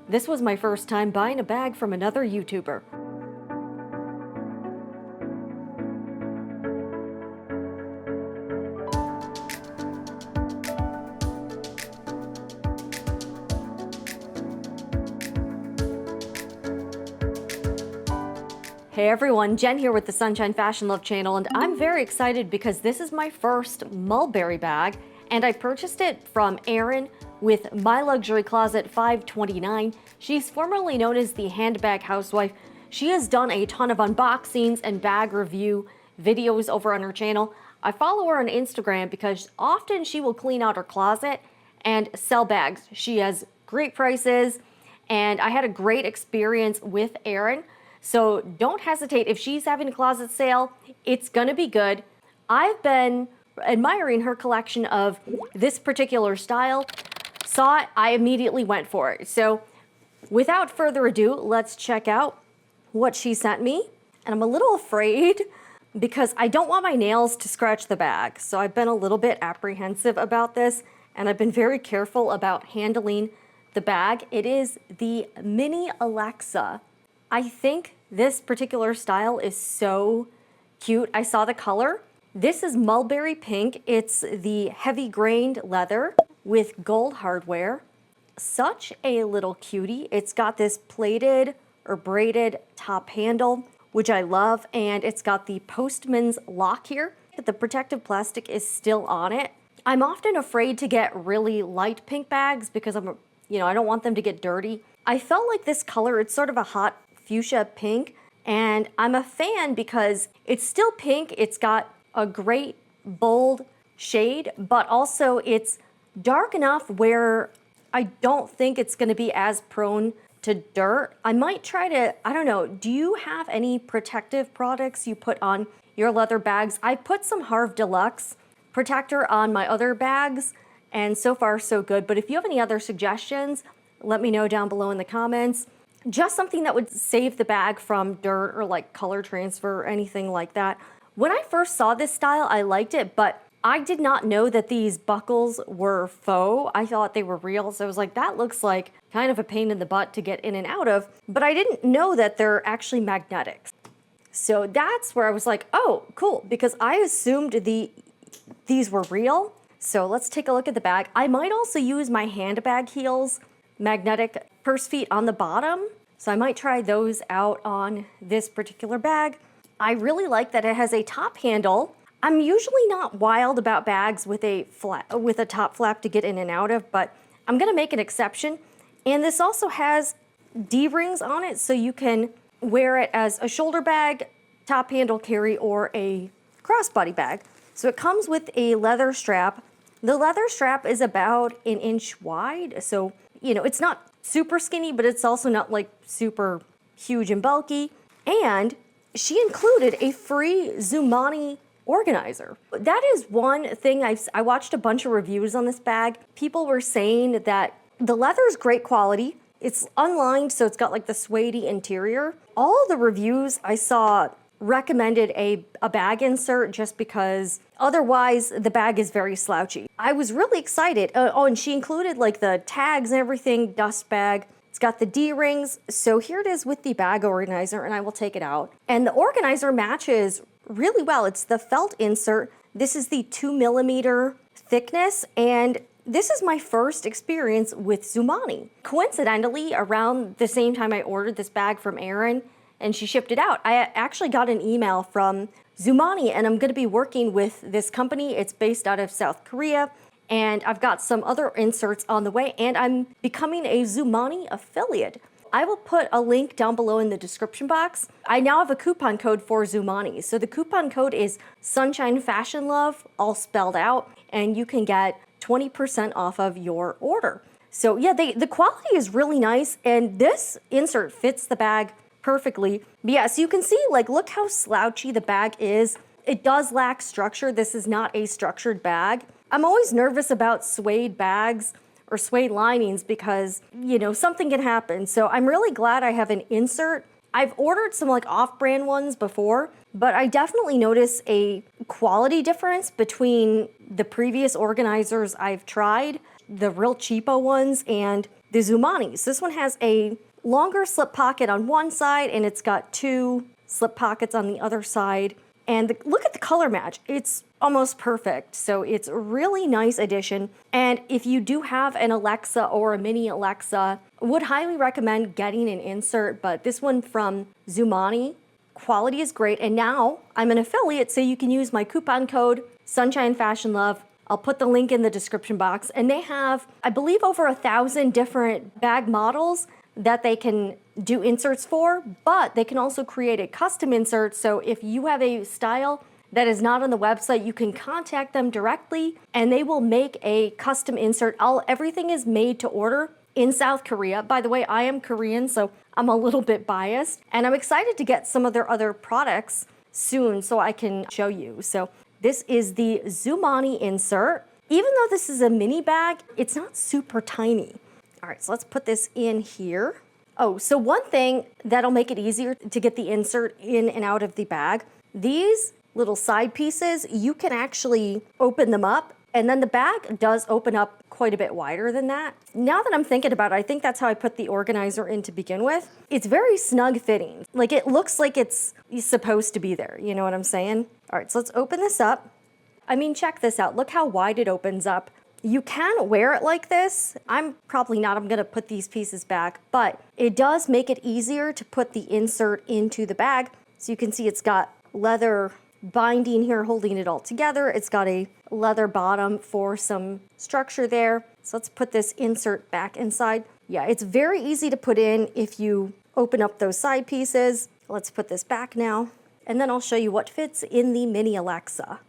This was my first time buying a bag from another YouTuber. Hey everyone, Jen here with the Sunshine Fashion Love channel, and I'm very excited because this is my first Mulberry bag, and I purchased it from Erin with My Luxury Closet 529. She's formerly known as the Handbag Housewife. She has done a ton of unboxings and bag review videos over on her channel. I follow her on Instagram because often she will clean out her closet and sell bags. She has great prices, and I had a great experience with Erin. So don't hesitate. If she's having a closet sale, it's gonna be good. I've been admiring her collection of this particular style. Saw it, I immediately went for it. So without further ado, let's check out what she sent me. And I'm a little afraid because I don't want my nails to scratch the bag. So I've been a little bit apprehensive about this, and I've been very careful about handling the bag. It is the Mini Alexa. I think this particular style is so cute. I saw the color. This is mulberry pink. It's the heavy grained leather with gold hardware. Such a little cutie. It's got this plated or braided top handle, which I love, and it's got the postman's lock here. The protective plastic is still on it. I'm often afraid to get really light pink bags because I don't want them to get dirty. I felt like this color, it's sort of a hot fuchsia pink, and I'm a fan because it's still pink. It's got a great bold shade, but also it's dark enough where I don't think it's going to be as prone to dirt. I might try to, I don't know, do you have any protective products you put on your leather bags? I put some Harv Deluxe protector on my other bags, and so far so good. But if you have any other suggestions, let me know down below in the comments. Just something that would save the bag from dirt or like color transfer or anything like that. When I first saw this style, I liked it, but I did not know that these buckles were faux. I thought they were real, so I was like, that looks like kind of a pain in the butt to get in and out of, but I didn't know that they're actually magnetic. So that's where I was like, oh, cool, because I assumed these were real. So let's take a look at the bag. I might also use my handbag heels, magnetic purse feet on the bottom. So I might try those out on this particular bag. I really like that it has a top handle. I'm usually not wild about bags with a top flap to get in and out of, but I'm gonna make an exception. And this also has D-rings on it, so you can wear it as a shoulder bag, top handle carry, or a crossbody bag. So it comes with a leather strap. The leather strap is about 1 inch wide, so it's not super skinny, but it's also not like super huge and bulky. And she included a free Zoomoni organizer. That is one thing. I watched a bunch of reviews on this bag. People were saying that the leather is great quality. It's unlined, so it's got like the suede-y interior. All of the reviews I saw recommended a bag insert just because otherwise the bag is very slouchy. I was really excited. Oh, and she included like the tags and everything, dust bag. It's got the D-rings. So here it is with the bag organizer, and I will take it out. And the organizer matches really well. It's the felt insert. This is the 2mm thickness, and this is my first experience with Zoomoni. Coincidentally, around the same time I ordered this bag from Erin, and she shipped it out, I actually got an email from Zoomoni, and I'm gonna be working with this company. It's based out of South Korea, and I've got some other inserts on the way, and I'm becoming a Zoomoni affiliate. I will put a link down below in the description box. I now have a coupon code for Zoomoni. So the coupon code is Sunshine Fashion Love, all spelled out, and you can get 20% off of your order. So yeah, the quality is really nice, and this insert fits the bag perfectly. But yeah, so you can see, like, look how slouchy the bag is. It does lack structure. This is not a structured bag. I'm always nervous about suede bags or suede linings because, something can happen. So I'm really glad I have an insert. I've ordered some like off-brand ones before, but I definitely notice a quality difference between the previous organizers I've tried, the real cheapo ones, and the Zoomonis. This one has a longer slip pocket on one side, and it's got 2 slip pockets on the other side. And look at the color match. It's almost perfect. So it's a really nice addition. And if you do have an Alexa or a mini Alexa, would highly recommend getting an insert. But this one from Zoomoni, quality is great. And now I'm an affiliate, so you can use my coupon code Sunshine Fashion Love. I'll put the link in the description box. And they have, I believe, over 1,000 different bag models that they can do inserts for, but they can also create a custom insert. So if you have a style that is not on the website, you can contact them directly and they will make a custom insert. Everything is made to order in South Korea. By the way, I am Korean, so I'm a little bit biased, and I'm excited to get some of their other products soon so I can show you. So this is the Zoomoni insert. Even though this is a mini bag, it's not super tiny. All right, so let's put this in here. Oh, so one thing that'll make it easier to get the insert in and out of the bag, these little side pieces, you can actually open them up, and then the bag does open up quite a bit wider than that. Now that I'm thinking about it, I think that's how I put the organizer in to begin with. It's very snug fitting. Like, it looks like it's supposed to be there, you know what I'm saying? All right, so let's open this up. I mean, check this out. Look how wide it opens up. You can wear it like this. I'm probably not. I'm going to put these pieces back, but it does make it easier to put the insert into the bag. So you can see it's got leather binding here holding it all together. It's got a leather bottom for some structure there. So let's put this insert back inside. Yeah, it's very easy to put in if you open up those side pieces. Let's put this back now, and then I'll show you what fits in the mini Alexa.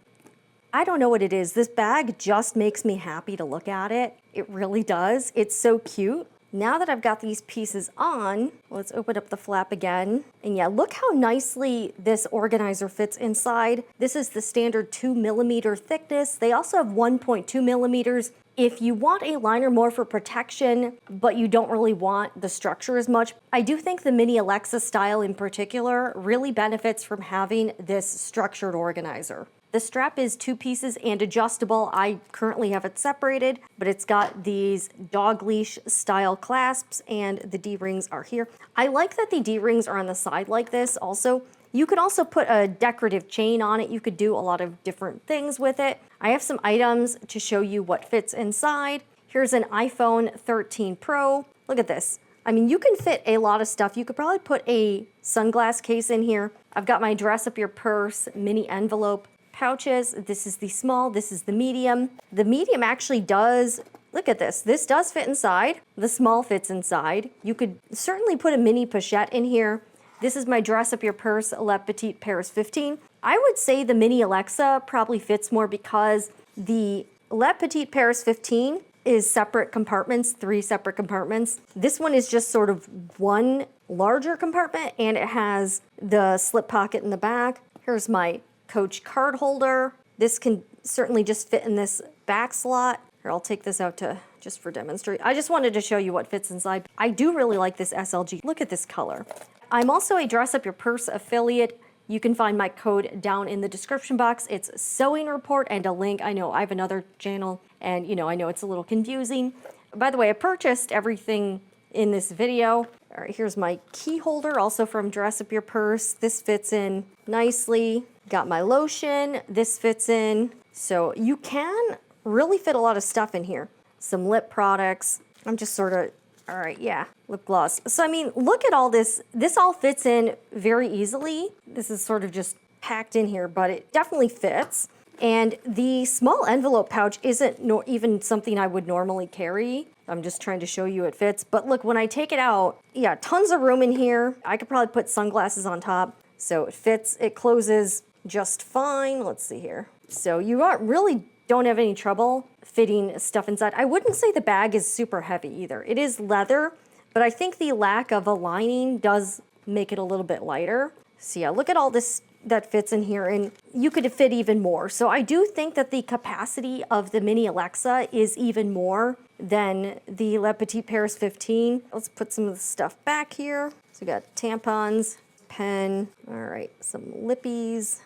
I don't know what it is. This bag just makes me happy to look at it. It really does. It's so cute. Now that I've got these pieces on, let's open up the flap again. And yeah, look how nicely this organizer fits inside. This is the standard 2mm thickness. They also have 1.2 millimeters. If you want a liner more for protection, but you don't really want the structure as much, I do think the mini Alexa style in particular really benefits from having this structured organizer. The strap is 2 pieces and adjustable. I currently have it separated, but it's got these dog leash style clasps, and the D-rings are here. I like that the D-rings are on the side like this also. You could also put a decorative chain on it. You could do a lot of different things with it. I have some items to show you what fits inside. Here's an iPhone 13 Pro. Look at this. I mean, you can fit a lot of stuff. You could probably put a sunglass case in here. I've got my dress up your purse mini envelope pouches. This is the small, this is the medium. The medium actually does, look at this. This does fit inside. The small fits inside. You could certainly put a mini pochette in here. This is my dress up your purse Le Petit Paris 15. I would say the mini Alexa probably fits more because the Le Petit Paris 15 is separate compartments, 3 separate compartments. This one is just sort of one larger compartment, and it has the slip pocket in the back. Here's my Coach card holder. This can certainly just fit in this back slot. Here, I'll take this out to just for demonstrate. I just wanted to show you what fits inside. I do really like this SLG. Look at this color. I'm also a Dress Up Your Purse affiliate. You can find my code down in the description box. It's Sewing Report and a link. I know I have another channel, and I know it's a little confusing. By the way, I purchased everything in this video. All right, here's my key holder, also from Dress Up Your Purse. This fits in nicely. Got my lotion. This fits in. So you can really fit a lot of stuff in here. Some lip products. I'm just sort of, all right, yeah, lip gloss. So, I mean, look at all this. This all fits in very easily. This is sort of just packed in here, but it definitely fits. And the small envelope pouch isn't even something I would normally carry. I'm just trying to show you it fits. But look, when I take it out, yeah, tons of room in here. I could probably put sunglasses on top. So it fits, it closes just fine. Let's see here. So you really don't have any trouble fitting stuff inside. I wouldn't say the bag is super heavy either. It is leather, but I think the lack of a lining does make it a little bit lighter. So yeah, look at all this that fits in here, and you could fit even more. So I do think that the capacity of the mini Alexa is even more than the Le Petit Paris 15. Let's put some of the stuff back here. So we got tampons, pen, all right, some lippies.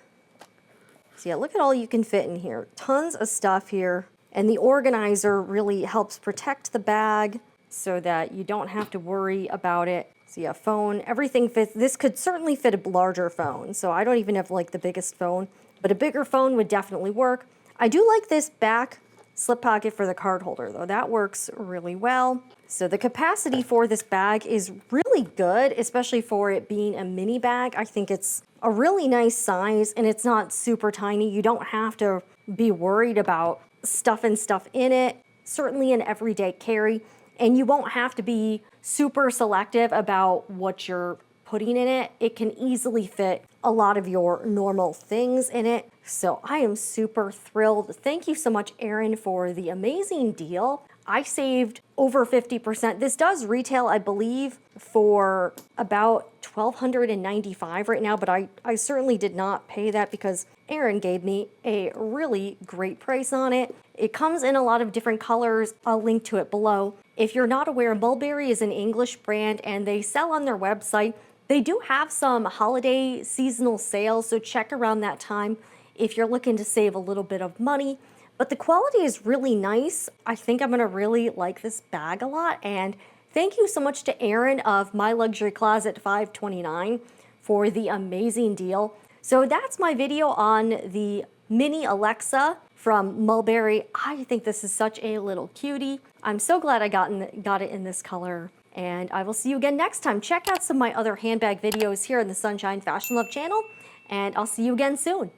So yeah, look at all you can fit in here. Tons of stuff here. And the organizer really helps protect the bag. so that you don't have to worry about it. So yeah, phone, everything fits. This could certainly fit a larger phone. So I don't even have like the biggest phone, but a bigger phone would definitely work. I do like this back slip pocket for the card holder though. That works really well. So the capacity for this bag is really good, especially for it being a mini bag. I think it's a really nice size and it's not super tiny. You don't have to be worried about stuffing stuff in it. Certainly an everyday carry. And you won't have to be super selective about what you're putting in it. It can easily fit a lot of your normal things in it. So I am super thrilled. Thank you so much, Erin, for the amazing deal. I saved over 50%. This does retail, I believe, for about $1,295 right now, but I certainly did not pay that because Erin gave me a really great price on it. It comes in a lot of different colors. I'll link to it below. If you're not aware, Mulberry is an English brand and they sell on their website. They do have some holiday seasonal sales, so check around that time if you're looking to save a little bit of money. But the quality is really nice. I think I'm gonna really like this bag a lot. And thank you so much to Erin of My Luxury Closet 529 for the amazing deal. So that's my video on the Mini Alexa from Mulberry. I think this is such a little cutie. I'm so glad I got it in this color. And I will see you again next time. Check out some of my other handbag videos here on the Sunshine Fashion Love channel. And I'll see you again soon.